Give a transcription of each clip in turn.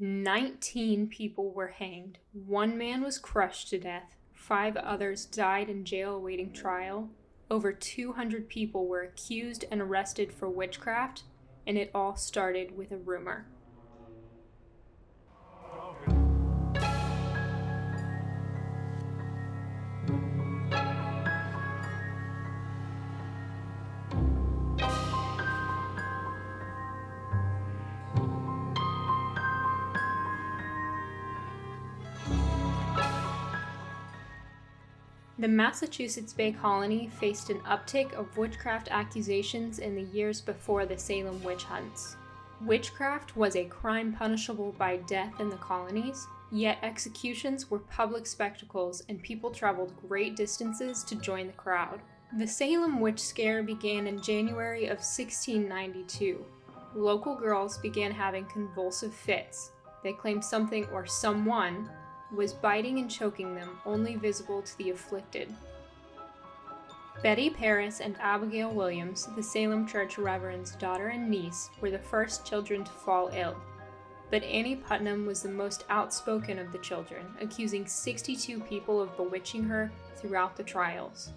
19 people were hanged. 1 man was crushed to death. 5 others died in jail awaiting trial. Over 200 people were accused and arrested for witchcraft, and it all started with a rumor. The Massachusetts Bay Colony faced an uptick of witchcraft accusations in the years before the Salem witch hunts. Witchcraft was a crime punishable by death in the colonies, yet executions were public spectacles and people traveled great distances to join the crowd. The Salem witch scare began in January of 1692. Local girls began having convulsive fits. They claimed something or someone was biting and choking them, only visible to the afflicted. Betty Paris and Abigail Williams, the Salem Church Reverend's daughter and niece, were the first children to fall ill. But Annie Putnam was the most outspoken of the children, accusing 62 people of bewitching her throughout the trials.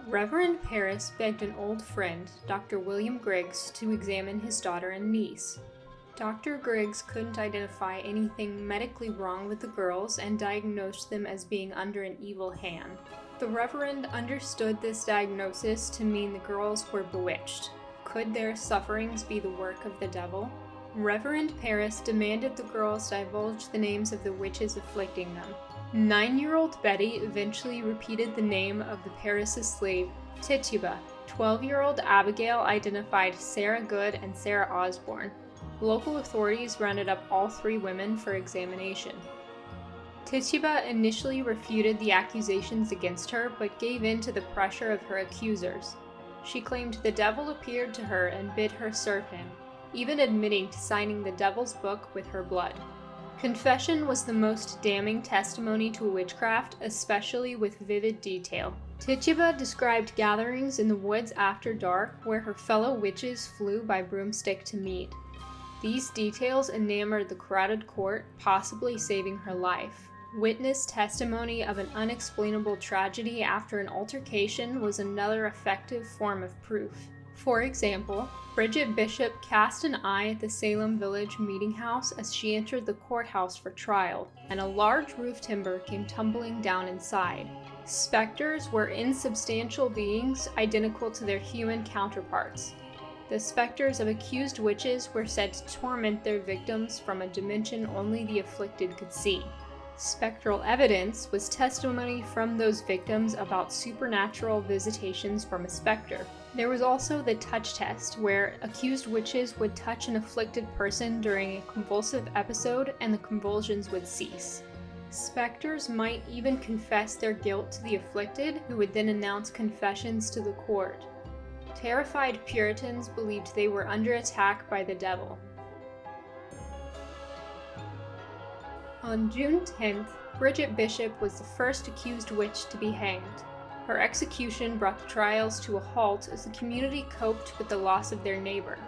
Reverend Paris begged an old friend, Dr. William Griggs, to examine his daughter and niece. Dr. Griggs couldn't identify anything medically wrong with the girls and diagnosed them as being under an evil hand. The Reverend understood this diagnosis to mean the girls were bewitched. Could their sufferings be the work of the devil? Reverend Paris demanded the girls divulge the names of the witches afflicting them. 9-year-old Betty eventually repeated the name of the Paris' slave, Tituba. 12-year-old Abigail identified Sarah Good and Sarah Osborne. Local authorities rounded up all 3 women for examination. Tituba initially refuted the accusations against her, but gave in to the pressure of her accusers. She claimed the devil appeared to her and bid her serve him, even admitting to signing the devil's book with her blood. Confession was the most damning testimony to witchcraft, especially with vivid detail. Tituba described gatherings in the woods after dark where her fellow witches flew by broomstick to meet. These details enamored the crowded court, possibly saving her life. Witness testimony of an unexplainable tragedy after an altercation was another effective form of proof. For example, Bridget Bishop cast an eye at the Salem Village meeting house as she entered the courthouse for trial, and a large roof timber came tumbling down inside. Specters were insubstantial beings identical to their human counterparts. The specters of accused witches were said to torment their victims from a dimension only the afflicted could see. Spectral evidence was testimony from those victims about supernatural visitations from a specter. There was also the touch test, where accused witches would touch an afflicted person during a convulsive episode and the convulsions would cease. Specters might even confess their guilt to the afflicted, who would then announce confessions to the court. Terrified Puritans believed they were under attack by the devil. On June 10th, Bridget Bishop was the first accused witch to be hanged. Her execution brought the trials to a halt as the community coped with the loss of their neighbor.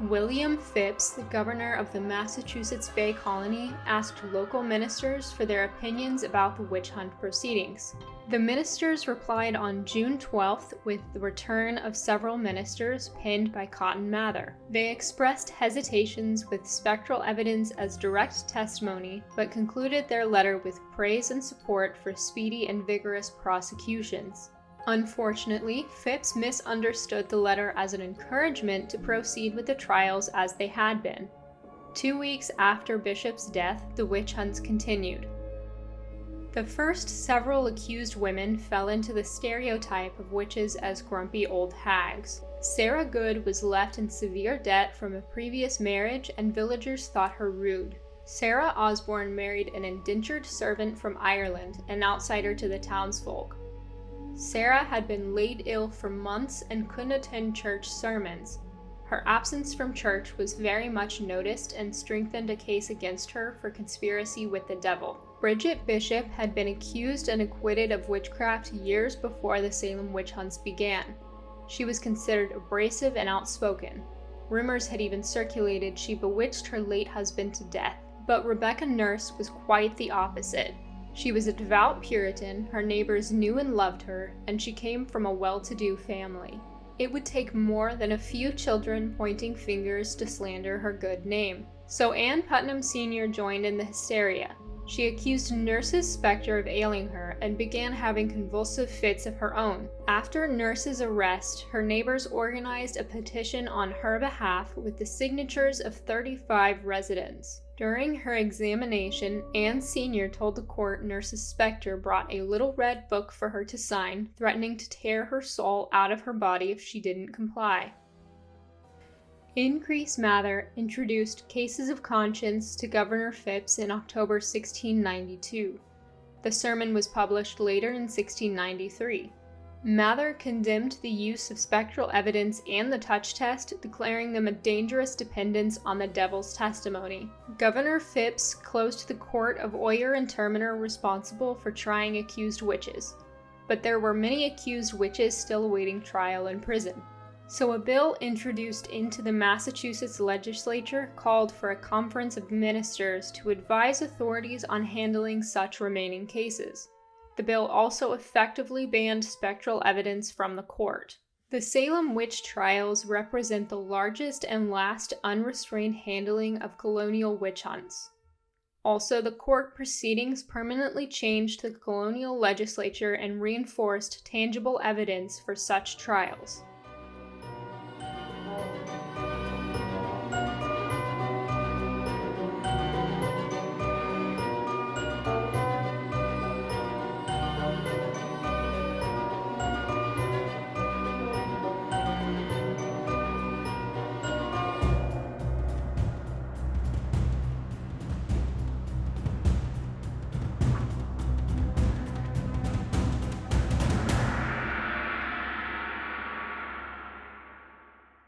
William Phipps, the governor of the Massachusetts Bay Colony, asked local ministers for their opinions about the witch hunt proceedings. The ministers replied on June 12th with the return of several ministers penned by Cotton Mather. They expressed hesitations with spectral evidence as direct testimony, but concluded their letter with praise and support for speedy and vigorous prosecutions. Unfortunately, Phipps misunderstood the letter as an encouragement to proceed with the trials as they had been. 2 weeks after Bishop's death, the witch hunts continued. The first several accused women fell into the stereotype of witches as grumpy old hags. Sarah Good was left in severe debt from a previous marriage, and villagers thought her rude. Sarah Osborne married an indentured servant from Ireland, an outsider to the townsfolk. Sarah had been laid ill for months and couldn't attend church sermons. Her absence from church was very much noticed and strengthened a case against her for conspiracy with the devil. Bridget Bishop had been accused and acquitted of witchcraft years before the Salem witch hunts began. She was considered abrasive and outspoken. Rumors had even circulated she bewitched her late husband to death, But Rebecca Nurse was quite the opposite. She was a devout Puritan, her neighbors knew and loved her, and she came from a well-to-do family. It would take more than a few children pointing fingers to slander her good name. So Ann Putnam Sr. joined in the hysteria. She accused Nurse's specter of ailing her and began having convulsive fits of her own. After Nurse's arrest, her neighbors organized a petition on her behalf with the signatures of 35 residents. During her examination, Anne Sr. told the court Nurse's specter brought a little red book for her to sign, threatening to tear her soul out of her body if she didn't comply. Increase Mather introduced Cases of Conscience to Governor Phipps in October 1692. The sermon was published later in 1693. Mather condemned the use of spectral evidence and the touch test, declaring them a dangerous dependence on the devil's testimony. Governor Phipps closed the court of Oyer and Terminer responsible for trying accused witches, but there were many accused witches still awaiting trial in prison. So a bill introduced into the Massachusetts legislature called for a conference of ministers to advise authorities on handling such remaining cases. The bill also effectively banned spectral evidence from the court. The Salem Witch Trials represent the largest and last unrestrained handling of colonial witch hunts. Also, the court proceedings permanently changed the colonial legislature and reinforced tangible evidence for such trials.